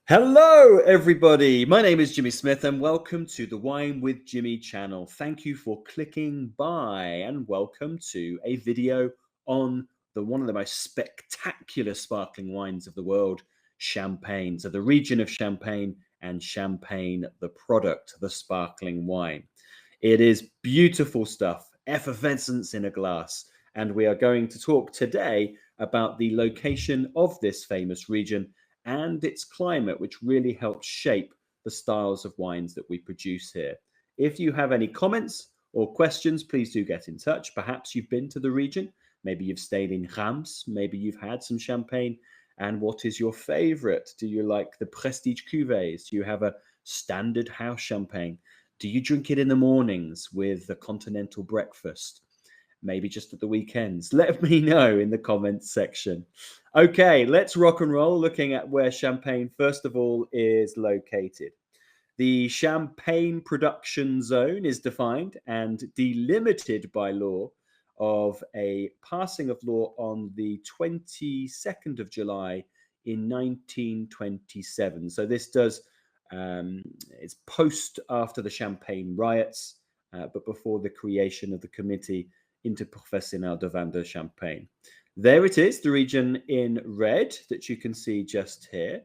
Hello, everybody. My name is Jimmy Smith, and welcome to the Wine with Jimmy channel. Thank you for clicking by, and welcome to a video on one of the most spectacular sparkling wines of the world, Champagne. So the region of Champagne and Champagne, the product, the sparkling wine. It is beautiful stuff, effervescence in a glass, and we are going to talk today about the location of this famous region and its climate, which really helps shape the styles of wines that we produce here. If you have any comments or questions, please do get in touch. Perhaps you've been to the region, maybe you've stayed in Reims, maybe you've had some champagne. And what is your favorite? Do you like the prestige cuvées? Do you have a standard house champagne? Do you drink it in the mornings with a continental breakfast? Maybe just at the weekends? Let me know in the comments section. Okay, let's rock and roll, looking at where Champagne, first of all, is located. The Champagne production zone is defined and delimited by law of a passing of law on the 22nd of July in 1927. So this it's post after the Champagne riots, but before the creation of the Committee Interprofessionnel de Vin de Champagne. There it is, the region in red that you can see just here.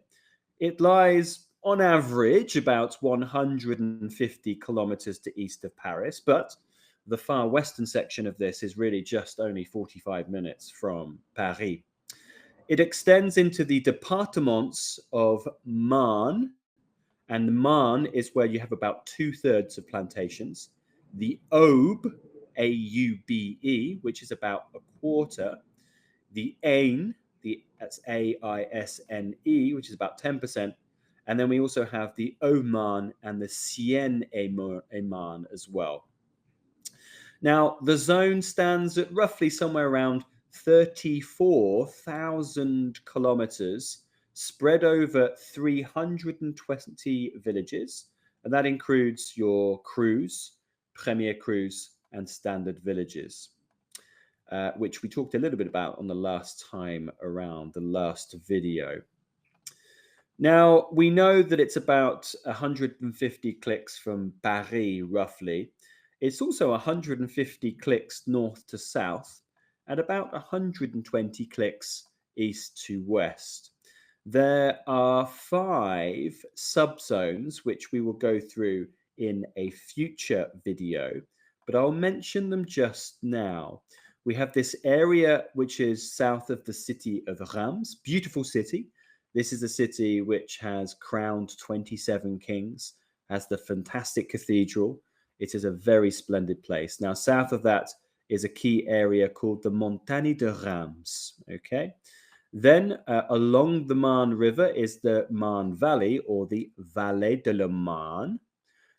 It lies on average about 150 kilometers to east of Paris, but the far western section of this is really just only 45 minutes from Paris. It extends into the départements of Marne, and the Marne is where you have about 2/3 of plantations. The Aube, Aube, which is about a quarter. The Aisne, that's Aisne, which is about 10%. And then we also have the Haut-Marne and the Seine-et-Marne as well. Now, the zone stands at roughly somewhere around 34,000 kilometers, spread over 320 villages, and that includes your crus, premier crus, and standard villages, which we talked a little bit about on the last time around, the last video. Now, we know that it's about 150 clicks from Paris, roughly. It's also 150 clicks north to south, and about 120 clicks east to west. There are 5 subzones, which we will go through in a future video, but I'll mention them just now. We have this area which is south of the city of Reims, beautiful city. This is a city which has crowned 27 kings, has the fantastic cathedral. It is a very splendid place. Now, south of that is a key area called the Montagne de Reims, okay? Then along the Marne River is the Marne Valley, or the Vallée de la Marne.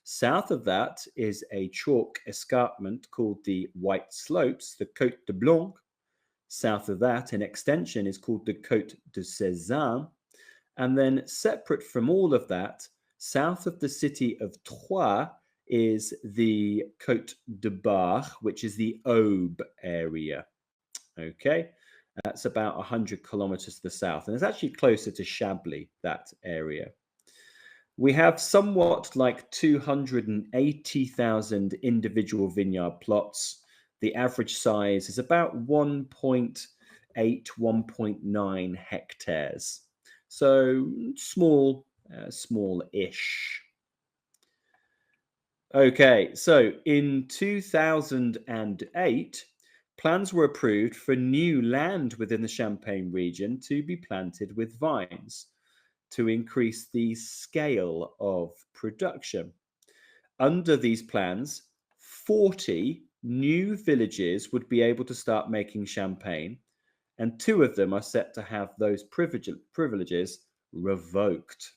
South of that is a chalk escarpment called the White Slopes, the Côte de Blanc. South of that, an extension is called the Côte de Sézanne. And then separate from all of that, south of the city of Troyes is the Côte de Bar, which is the Aube area. Okay, that's about 100 kilometers to the south, and it's actually closer to Chablis, that area. We have somewhat like 280,000 individual vineyard plots. The average size is about 1.8, 1.9 hectares. So small, small-ish. Okay, so in 2008, plans were approved for new land within the Champagne region to be planted with vines to increase the scale of production. Under these plans, 40 new villages would be able to start making champagne, and 2 of them are set to have those privileges revoked.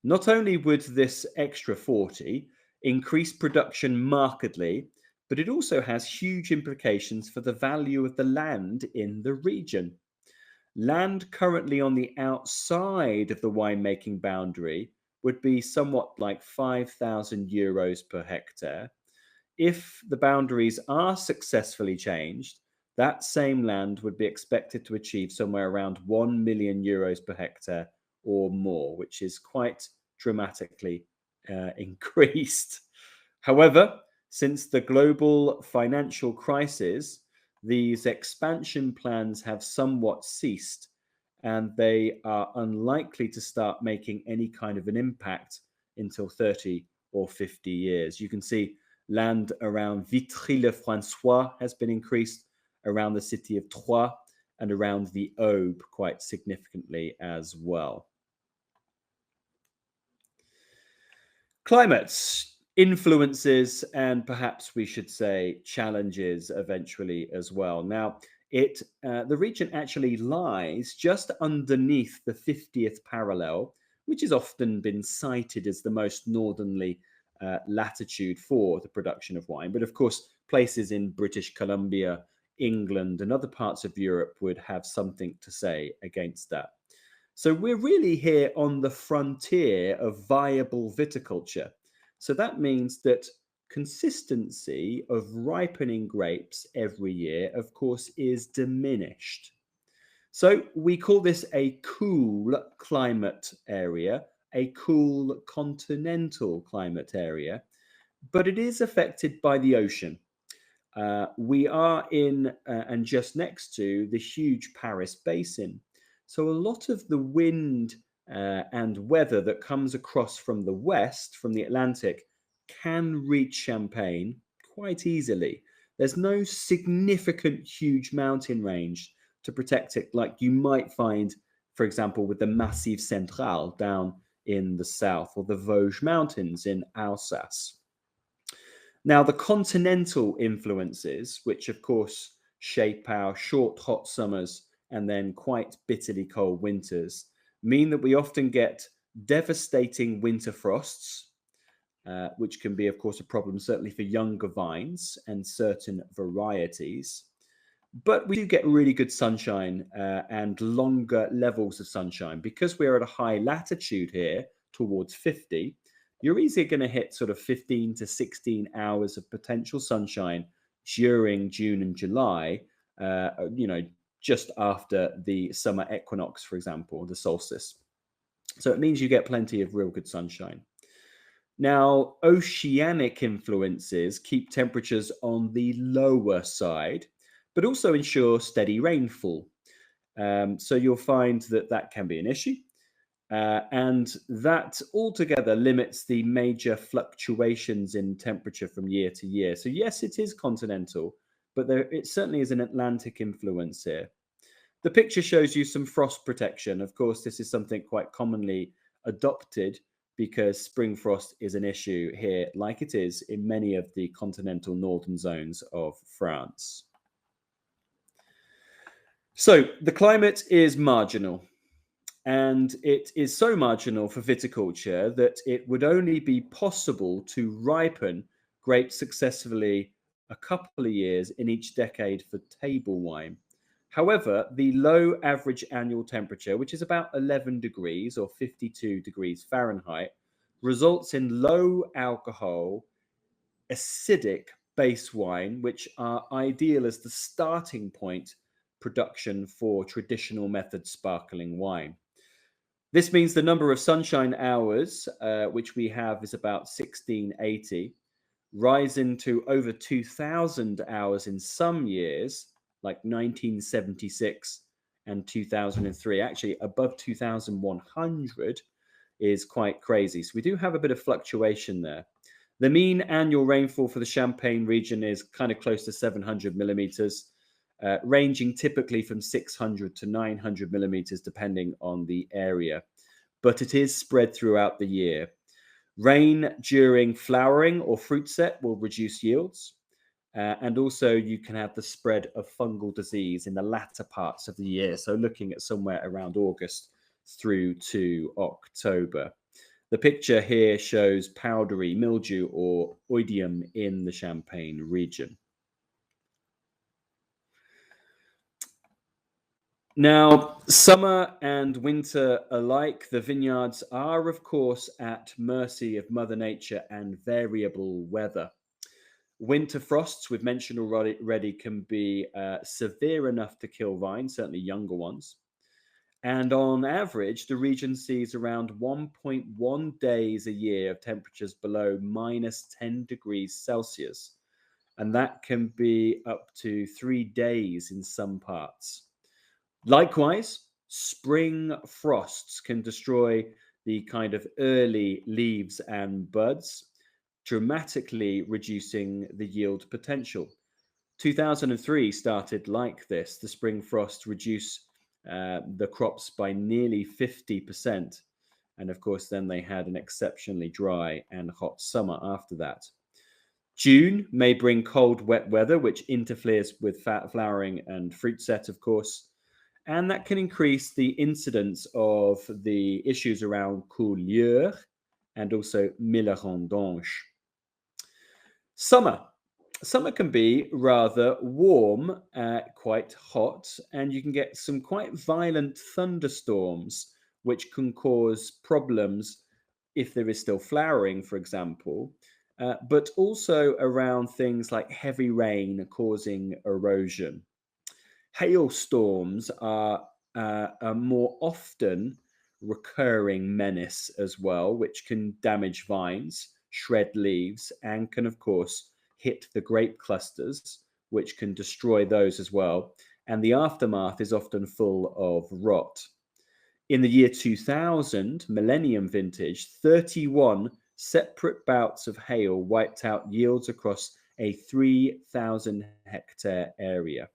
Not only would this extra 40 increase production markedly, but it also has huge implications for the value of the land in the region. Land currently on the outside of the winemaking boundary would be somewhat like 5,000 euros per hectare. If the boundaries are successfully changed, that same land would be expected to achieve somewhere around 1 million euros per hectare or more, which is quite dramatically increased. However, since the global financial crisis, these expansion plans have somewhat ceased, and they are unlikely to start making any kind of an impact until 30 or 50 years. You can see land around Vitry-le-François has been increased, around the city of Troyes, and around the Aube quite significantly as well. Climates, influences, and perhaps we should say challenges eventually as well. Now, the region actually lies just underneath the 50th parallel, which has often been cited as the most northerly latitude for the production of wine. But of course, places in British Columbia, England, and other parts of Europe would have something to say against that. So we're really here on the frontier of viable viticulture. So that means that consistency of ripening grapes every year, of course, is diminished. So we call this a cool climate area, a cool continental climate area, but it is affected by the ocean. We are in and just next to the huge Paris Basin. So a lot of the wind and weather that comes across from the west, from the Atlantic, can reach Champagne quite easily. There's no significant huge mountain range to protect it like you might find, for example, with the Massif Central down in the south, or the Vosges Mountains in Alsace. Now, the continental influences, which of course shape our short, hot summers and then quite bitterly cold winters, mean that we often get devastating winter frosts, which can be, of course, a problem certainly for younger vines and certain varieties. But we do get really good sunshine and longer levels of sunshine. Because we're at a high latitude here towards 50, you're easily going to hit sort of 15 to 16 hours of potential sunshine during June and July, just after the summer equinox, for example, the solstice. So it means you get plenty of real good sunshine. Now, oceanic influences keep temperatures on the lower side, but also ensure steady rainfall. So you'll find that can be an issue. And that altogether limits the major fluctuations in temperature from year to year. So yes, it is continental, but it certainly is an Atlantic influence here. The picture shows you some frost protection. Of course, this is something quite commonly adopted because spring frost is an issue here, like it is in many of the continental northern zones of France. So the climate is marginal. And it is so marginal for viticulture that it would only be possible to ripen grapes successfully a couple of years in each decade for table wine. However, the low average annual temperature, which is about 11 degrees or 52 degrees Fahrenheit, results in low alcohol, acidic base wine, which are ideal as the starting point production for traditional method sparkling wine. This means the number of sunshine hours, which we have, is about 1680, rising to over 2000 hours in some years, like 1976 and 2003. Actually, above 2100 is quite crazy. So we do have a bit of fluctuation there. The mean annual rainfall for the Champagne region is kind of close to 700 millimeters. Ranging typically from 600 to 900 millimeters, depending on the area. But it is spread throughout the year. Rain during flowering or fruit set will reduce yields. And also you can have the spread of fungal disease in the latter parts of the year. So looking at somewhere around August through to October. The picture here shows powdery mildew or oidium in the Champagne region. Now, summer and winter alike, the vineyards are, of course, at mercy of Mother Nature and variable weather. Winter frosts, we've mentioned already, can be severe enough to kill vines, certainly younger ones. And on average, the region sees around 1.1 days a year of temperatures below -10 degrees Celsius. And that can be up to 3 days in some parts. Likewise, spring frosts can destroy the kind of early leaves and buds, dramatically reducing the yield potential. 2003 started like this. The spring frost reduced the crops by nearly 50%. And of course, then they had an exceptionally dry and hot summer after that. June may bring cold, wet weather, which interferes with flowering and fruit set, of course. And that can increase the incidence of the issues around coulure and also millerange. Summer. Summer can be rather warm, quite hot, and you can get some quite violent thunderstorms, which can cause problems if there is still flowering, for example, but also around things like heavy rain causing erosion. Hailstorms are a more often recurring menace as well, which can damage vines, shred leaves, and can, of course, hit the grape clusters, which can destroy those as well. And the aftermath is often full of rot. In the year 2000, millennium vintage, 31 separate bouts of hail wiped out yields across a 3,000 hectare area.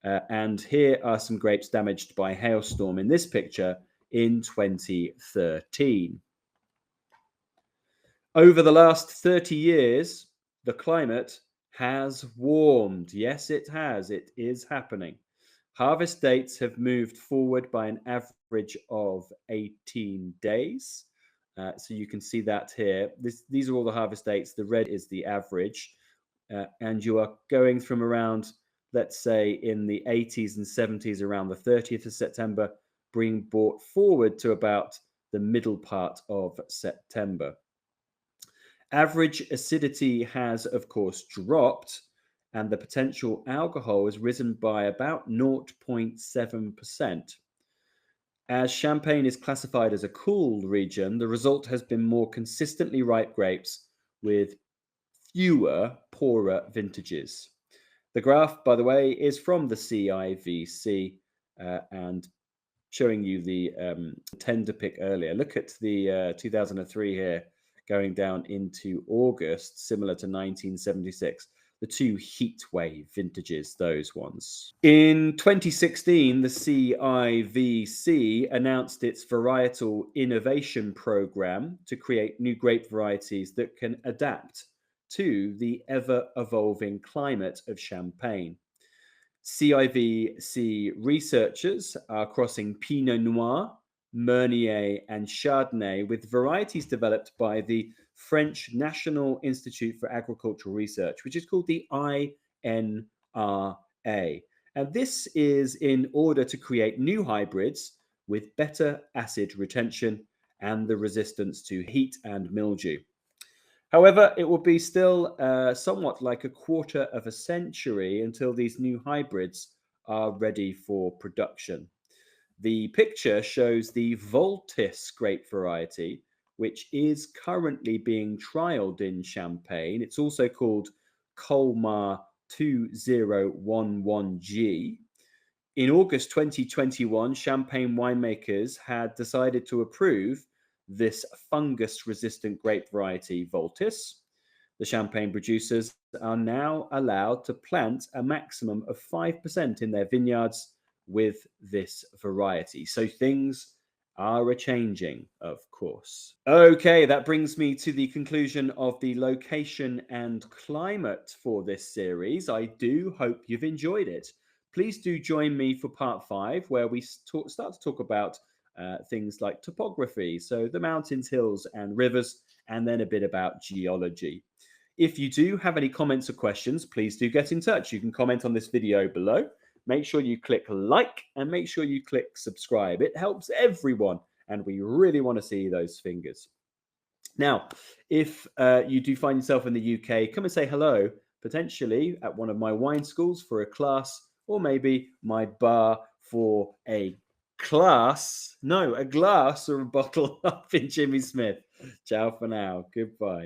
And here are some grapes damaged by hailstorm in this picture in 2013. Over the last 30 years, the climate has warmed. Yes, it has. It is happening. Harvest dates have moved forward by an average of 18 days. So you can see that here. These are all the harvest dates. The red is the average. And you are going from around, let's say, in the 80s and 70s, around the 30th of September, being brought forward to about the middle part of September. Average acidity has, of course, dropped, and the potential alcohol has risen by about 0.7%. As Champagne is classified as a cool region, the result has been more consistently ripe grapes with fewer, poorer vintages. The graph, by the way, is from the CIVC and showing you the tender pick earlier. Look at the 2003 here going down into August, similar to 1976. The two heat wave vintages, those ones. In 2016, the CIVC announced its varietal innovation program to create new grape varieties that can adapt to the ever-evolving climate of Champagne. CIVC researchers are crossing Pinot Noir, Meunier, and Chardonnay with varieties developed by the French National Institute for Agricultural Research, which is called the INRA. And this is in order to create new hybrids with better acid retention and the resistance to heat and mildew. However, it will be still somewhat like a quarter of a century until these new hybrids are ready for production. The picture shows the Voltis grape variety, which is currently being trialed in Champagne. It's also called Colmar 2011G. In August 2021, Champagne winemakers had decided to approve this fungus-resistant grape variety, Voltis. The Champagne producers are now allowed to plant a maximum of 5% in their vineyards with this variety. So things are a-changing, of course. Okay, that brings me to the conclusion of the location and climate for this series. I do hope you've enjoyed it. Please do join me for part 5, where we start to talk about things like topography, so the mountains, hills, and rivers, and then a bit about geology. If you do have any comments or questions, please do get in touch. You can comment on this video below. Make sure you click like and make sure you click subscribe. It helps everyone, and we really want to see those fingers. Now, if you do find yourself in the UK, come and say hello, potentially at one of my wine schools for a class, or maybe my bar for a class, no, a glass or a bottle up in Jimmy Smith. Ciao for now. Goodbye.